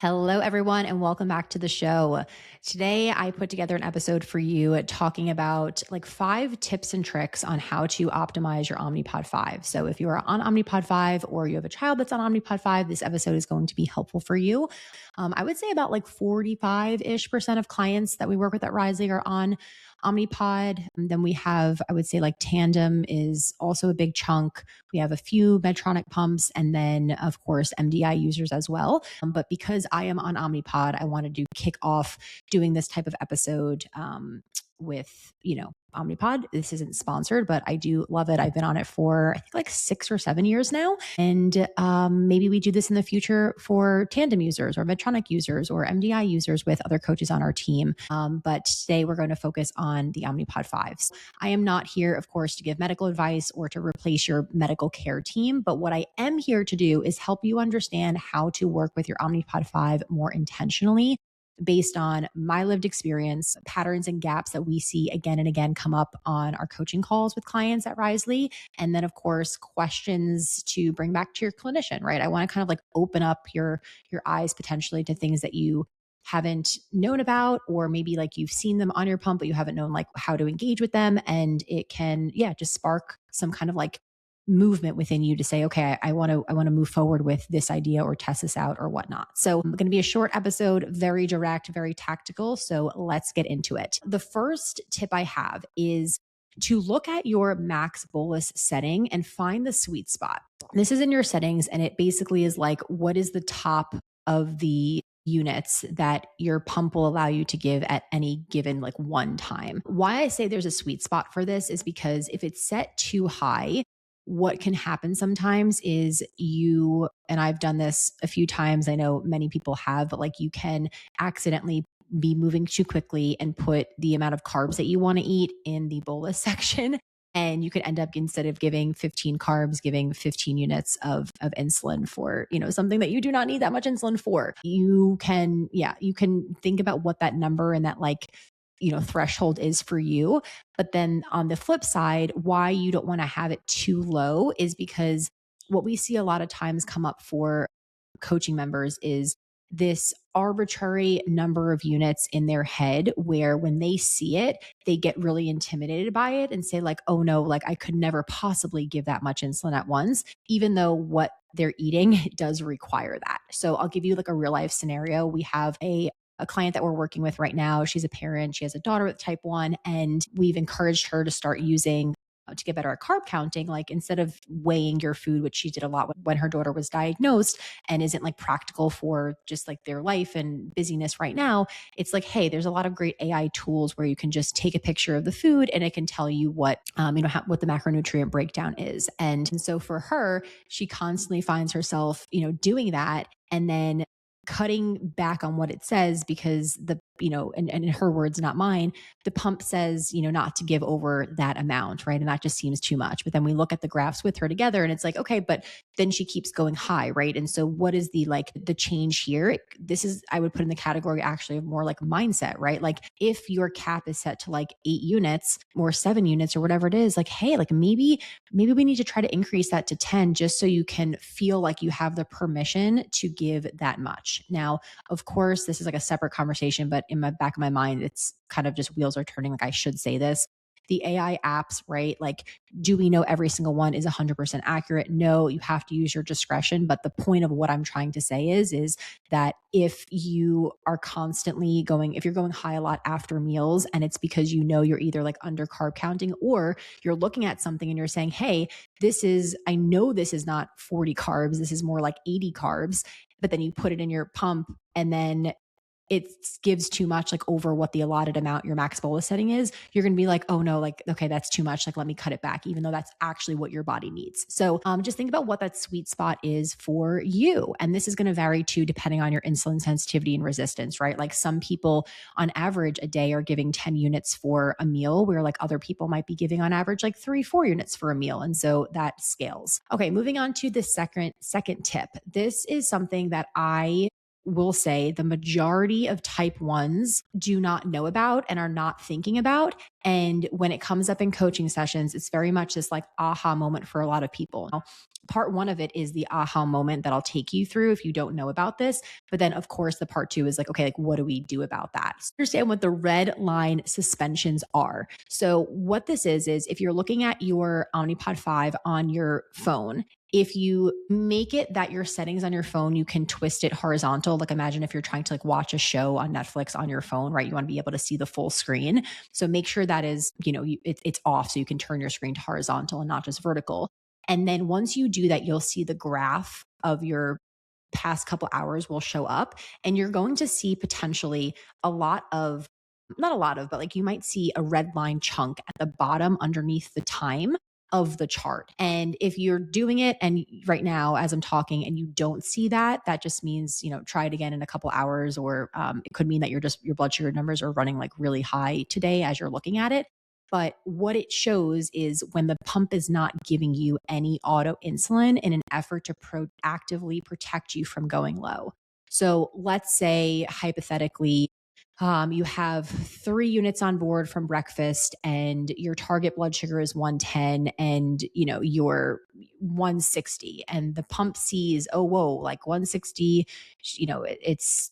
Hello, everyone, and welcome back to the show. Today, I put together an episode for you talking about like 5 tips and tricks on how to optimize your Omnipod 5. So, if you are on Omnipod 5 or you have a child that's on Omnipod 5, this episode is going to be helpful for you. I would say about like 45% of clients that we work with at Risely are on Omnipod. And then we have, I would say, like Tandem is also a big chunk. We have a few Medtronic pumps, and then, of course, MDI users as well. But because I am on Omnipod, I wanted to kick off doing this type of episode with, Omnipod. This isn't sponsored, but I do love it. I've been on it for, I think, like 6 or 7 years now. And maybe we do this in the future for Tandem users or Medtronic users or MDI users with other coaches on our team. But today we're going to focus on the Omnipod 5s. I am not here, of course, to give medical advice or to replace your medical care team. But what I am here to do is help you understand how to work with your Omnipod 5 more intentionally based on my lived experience, patterns and gaps that we see again and again come up on our coaching calls with clients at Risely. And then, of course, questions to bring back to your clinician, right? I want to kind of like open up your eyes potentially to things that you haven't known about, or maybe like you've seen them on your pump, but you haven't known like how to engage with them. And it can, just spark some kind of like movement within you to say, okay, I want to move forward with this idea or test this out or whatnot. So it's going to be a short episode, very direct, very tactical. So let's get into it. The first tip I have is to look at your max bolus setting and find the sweet spot. This is in your settings, and it basically is like, what is the top of the units that your pump will allow you to give at any given like one time. Why I say there's a sweet spot for this is because if it's set too high, what can happen sometimes is and I've done this a few times, I know many people have, but like you can accidentally be moving too quickly and put the amount of carbs that you want to eat in the bolus section. And you could end up, instead of giving 15 carbs, giving 15 units of insulin for, something that you do not need that much insulin for. You can think about what that number and that threshold is for you. But then on the flip side, why you don't want to have it too low is because what we see a lot of times come up for coaching members is this arbitrary number of units in their head where when they see it, they get really intimidated by it and say like, oh no, like I could never possibly give that much insulin at once, even though what they're eating does require that. So I'll give you like a real life scenario. We have a client that we're working with right now. She's a parent. She has a daughter with type 1, and we've encouraged her to start using to get better at carb counting, like instead of weighing your food, which she did a lot when her daughter was diagnosed and isn't like practical for just like their life and busyness right now. It's like, hey, there's a lot of great AI tools where you can just take a picture of the food and it can tell you what, what the macronutrient breakdown is. And so for her, she constantly finds herself, doing that and then cutting back on what it says because and in her words, not mine, the pump says, not to give over that amount, right? And that just seems too much. But then we look at the graphs with her together and it's like, okay, but then she keeps going high, right? And so what is the change here? This is, I would put in the category actually of more like mindset, right? Like if your cap is set to like 8 units or 7 units or whatever it is, like, hey, like maybe we need to try to increase that to 10 just so you can feel like you have the permission to give that much. Now, of course, this is like a separate conversation, but in my back of my mind, it's kind of just wheels are turning. Like I should say this. The AI apps, right? Like, do we know every single one is 100% accurate? No, you have to use your discretion. But the point of what I'm trying to say is that if you are constantly if you're going high a lot after meals, and it's because you're either like under carb counting or you're looking at something and you're saying, hey, I know this is not 40 carbs. This is more like 80 carbs. But then you put it in your pump and then it gives too much, like over what the allotted amount your max bolus setting is, you're going to be like, oh no, like, okay, that's too much. Like, let me cut it back, even though that's actually what your body needs. So just think about what that sweet spot is for you. And this is going to vary too, depending on your insulin sensitivity and resistance, right? Like some people on average a day are giving 10 units for a meal, where like other people might be giving on average like 3-4 units for a meal. And so that scales. Okay, moving on to the second tip. This is something that I will say the majority of type 1s do not know about and are not thinking about. And when it comes up in coaching sessions, it's very much this like aha moment for a lot of people. Now, part one of it is the aha moment that I'll take you through if you don't know about this. But then, of course, the part two is like, okay, like what do we do about that? So understand what the red line suspensions are. So, what this is if you're looking at your Omnipod 5 on your phone, if you make it that your settings on your phone, you can twist it horizontal. Like imagine if you're trying to like watch a show on Netflix on your phone, right? You want to be able to see the full screen. So make sure that is, it's off so you can turn your screen to horizontal and not just vertical. And then once you do that, you'll see the graph of your past couple hours will show up, and you're going to see potentially not a lot of, but like you might see a red line chunk at the bottom underneath the time of the chart. And if you're doing it and right now as I'm talking and you don't see that, that just means, try it again in a couple hours, or it could mean that your blood sugar numbers are running like really high today as you're looking at it. But what it shows is when the pump is not giving you any auto insulin in an effort to proactively protect you from going low. So let's say hypothetically, you have 3 units on board from breakfast and your target blood sugar is 110 and you're 160, and the pump sees, oh, whoa, like 160, it's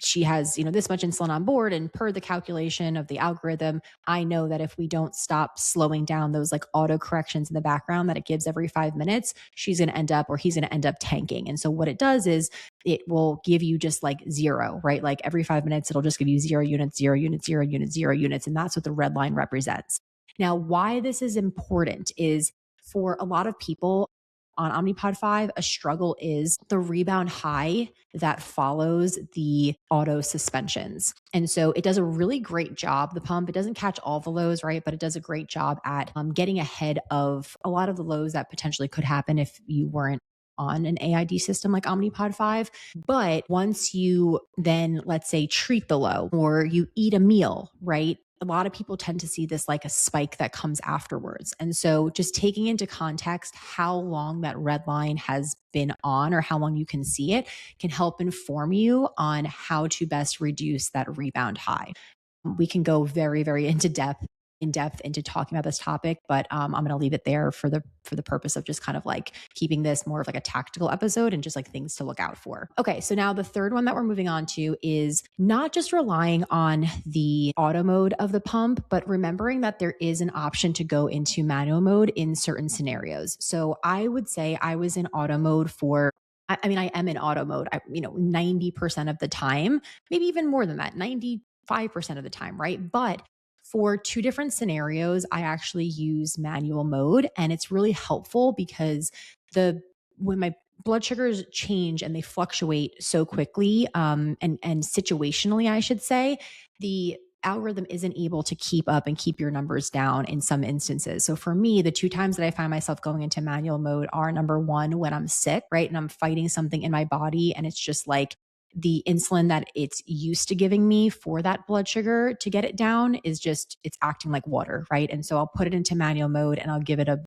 she has this much insulin on board, and per the calculation of the algorithm, I know that if we don't stop slowing down those like auto corrections in the background that it gives every 5 minutes, she's going to end up, or he's going to end up tanking. And so what it does is it will give you just like zero, right? Like every 5 minutes, it'll just give you 0 units, 0 units, 0 units, 0 units. And that's what the red line represents. Now, why this is important is for a lot of people on Omnipod 5, a struggle is the rebound high that follows the auto suspensions. And so it does a really great job, the pump. It doesn't catch all the lows, right? But it does a great job at getting ahead of a lot of the lows that potentially could happen if you weren't on an AID system like Omnipod 5. But once you then, let's say, treat the low or you eat a meal, right? A lot of people tend to see this like a spike that comes afterwards. And so just taking into context how long that red line has been on or how long you can see it can help inform you on how to best reduce that rebound high. We can go very, very in depth into talking about this topic, but I'm going to leave it there for the purpose of just kind of like keeping this more of like a tactical episode and just like things to look out for. Okay, so now the third one that we're moving on to is not just relying on the auto mode of the pump, but remembering that there is an option to go into manual mode in certain scenarios. So I would say I was in auto mode I mean, I am in auto mode, 90% of the time, maybe even more than that, 95% of the time, right? But for 2 different scenarios, I actually use manual mode, and it's really helpful because when my blood sugars change and they fluctuate so quickly, and situationally, I should say, the algorithm isn't able to keep up and keep your numbers down in some instances. So for me, the 2 times that I find myself going into manual mode are number one, when I'm sick, right? And I'm fighting something in my body, and it's just like the insulin that it's used to giving me for that blood sugar to get it down it's acting like water, right? And so I'll put it into manual mode and I'll give it a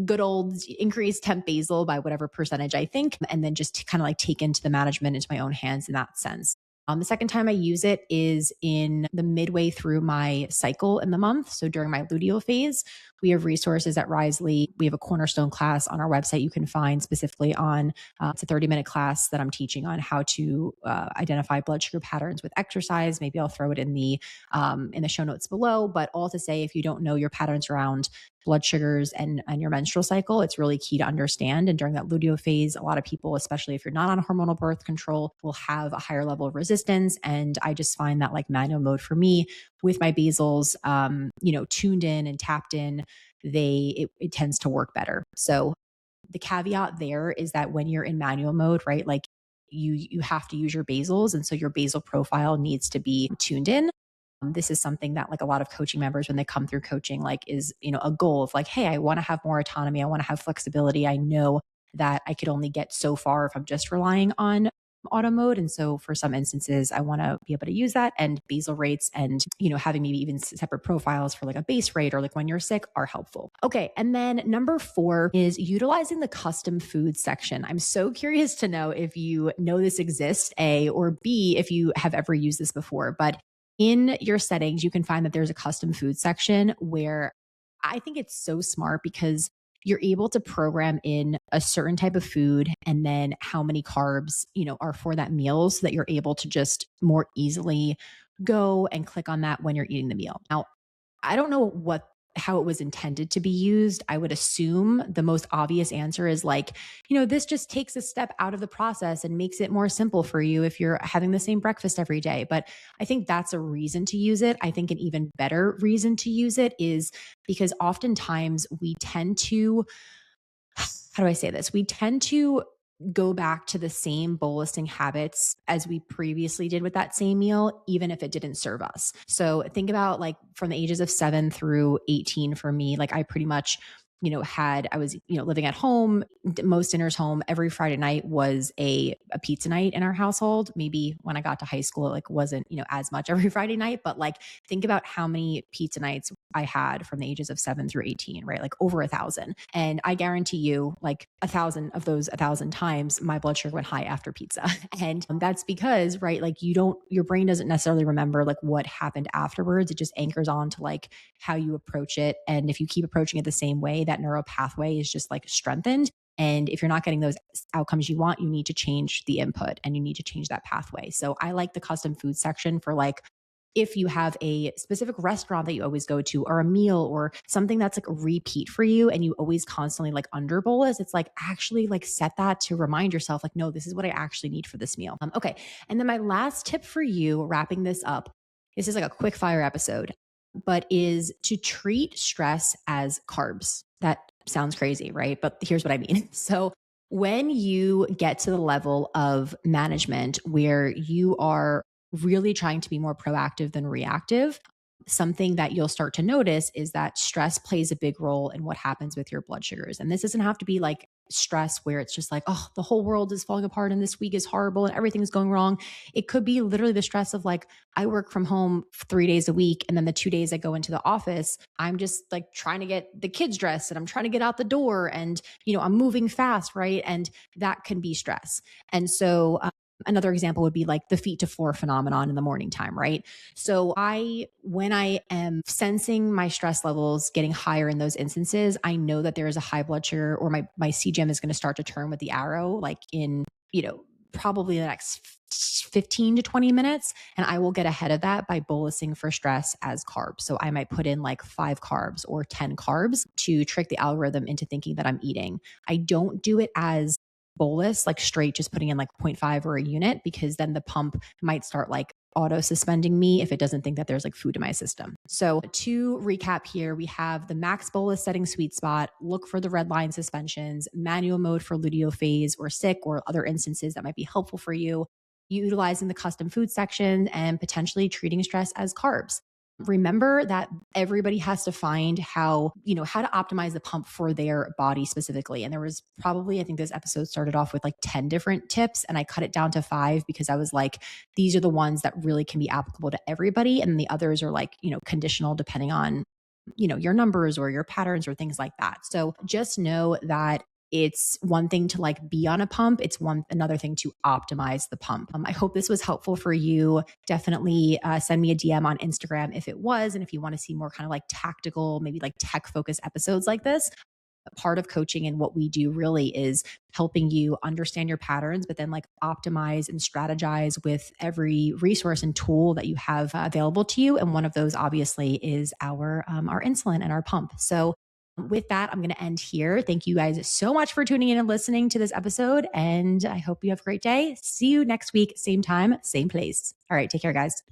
good old increased temp basal by whatever percentage I think, and then just kind of like take into the management into my own hands in that sense. The second time I use it is in the midway through my cycle in the month. So during my luteal phase, we have resources at Risely. We have a cornerstone class on our website you can find specifically on, it's a 30-minute class that I'm teaching on how to identify blood sugar patterns with exercise. Maybe I'll throw it in the show notes below, but all to say, if you don't know your patterns around blood sugars and your menstrual cycle, it's really key to understand. And during that luteal phase, a lot of people, especially if you're not on hormonal birth control, will have a higher level of resistance. And I just find that like manual mode for me with my basals, tuned in and tapped in, it tends to work better. So the caveat there is that when you're in manual mode, right, like you have to use your basals. And so your basal profile needs to be tuned in. This is something that like a lot of coaching members, when they come through coaching, like is, a goal of like, hey, I want to have more autonomy. I want to have flexibility. I know that I could only get so far if I'm just relying on auto mode. And so for some instances, I want to be able to use that, and basal rates and, having maybe even separate profiles for like a base rate or like when you're sick are helpful. Okay. And then number 4 is utilizing the custom food section. I'm so curious to know if you know this exists, A, or B, if you have ever used this before. But in your settings, you can find that there's a custom food section where I think it's so smart because you're able to program in a certain type of food and then how many carbs, are for that meal so that you're able to just more easily go and click on that when you're eating the meal. Now, I don't know how it was intended to be used. I would assume the most obvious answer is like, this just takes a step out of the process and makes it more simple for you if you're having the same breakfast every day. But I think that's a reason to use it. I think an even better reason to use it is because oftentimes we tend to, how do I say this? We tend to go back to the same bolusing habits as we previously did with that same meal, even if it didn't serve us. So think about like from the ages of 7 through 18 for me, like I pretty much, I was, living at home, most dinners home. Every Friday night was a pizza night in our household. Maybe when I got to high school, it like wasn't, as much every Friday night, but like think about how many pizza nights I had from the ages of 7 through 18, right? Like over 1,000. And I guarantee you, like 1,000 of those 1,000 times, my blood sugar went high after pizza. And that's because, right, like your brain doesn't necessarily remember like what happened afterwards. It just anchors on to like how you approach it. And if you keep approaching it the same way, that neural pathway is just like strengthened. And if you're not getting those outcomes you want, you need to change the input and you need to change that pathway. So I like the custom food section for like, if you have a specific restaurant that you always go to or a meal or something that's like a repeat for you and you always constantly like under bolus, it's like actually like set that to remind yourself like, no, this is what I actually need for this meal. Okay. And then my last tip for you, wrapping this up, this is like a quick fire episode, but is to treat stress as carbs. That sounds crazy, right? But here's what I mean. So when you get to the level of management where you are really trying to be more proactive than reactive, something that you'll start to notice is that stress plays a big role in what happens with your blood sugars. And this doesn't have to be like stress where it's just like, oh, the whole world is falling apart and this week is horrible and everything's going wrong. It could be literally the stress of like, I work from home 3 days a week. And then the 2 days I go into the office, I'm just like trying to get the kids dressed and I'm trying to get out the door and, I'm moving fast, right? And that can be stress. And so, another example would be like the feet to floor phenomenon in the morning time, right? So when I am sensing my stress levels getting higher in those instances, I know that there is a high blood sugar or my CGM is going to start to turn with the arrow, like in, probably the next 15 to 20 minutes. And I will get ahead of that by bolusing for stress as carbs. So I might put in like 5 carbs or 10 carbs to trick the algorithm into thinking that I'm eating. I don't do it as bolus, like straight, just putting in like 0.5 or a unit, because then the pump might start like auto suspending me if it doesn't think that there's like food in my system. So to recap here, we have the max bolus setting sweet spot, look for the red line suspensions, manual mode for luteal phase or sick or other instances that might be helpful for you, utilizing the custom food section and potentially treating stress as carbs. Remember that everybody has to find how to optimize the pump for their body specifically. And there was probably, I think this episode started off with like 10 different tips and I cut it down to 5 because I was like, these are the ones that really can be applicable to everybody. And the others are like, conditional depending on, your numbers or your patterns or things like that. So just know that it's one thing to like be on a pump. It's another thing to optimize the pump. I hope this was helpful for you. Definitely send me a DM on Instagram if it was. And if you want to see more kind of like tactical, maybe like tech focused episodes like this, part of coaching and what we do really is helping you understand your patterns, but then like optimize and strategize with every resource and tool that you have available to you. And one of those obviously is our insulin and our pump. So with that, I'm going to end here. Thank you guys so much for tuning in and listening to this episode. And I hope you have a great day. See you next week, same time, same place. All right. Take care, guys.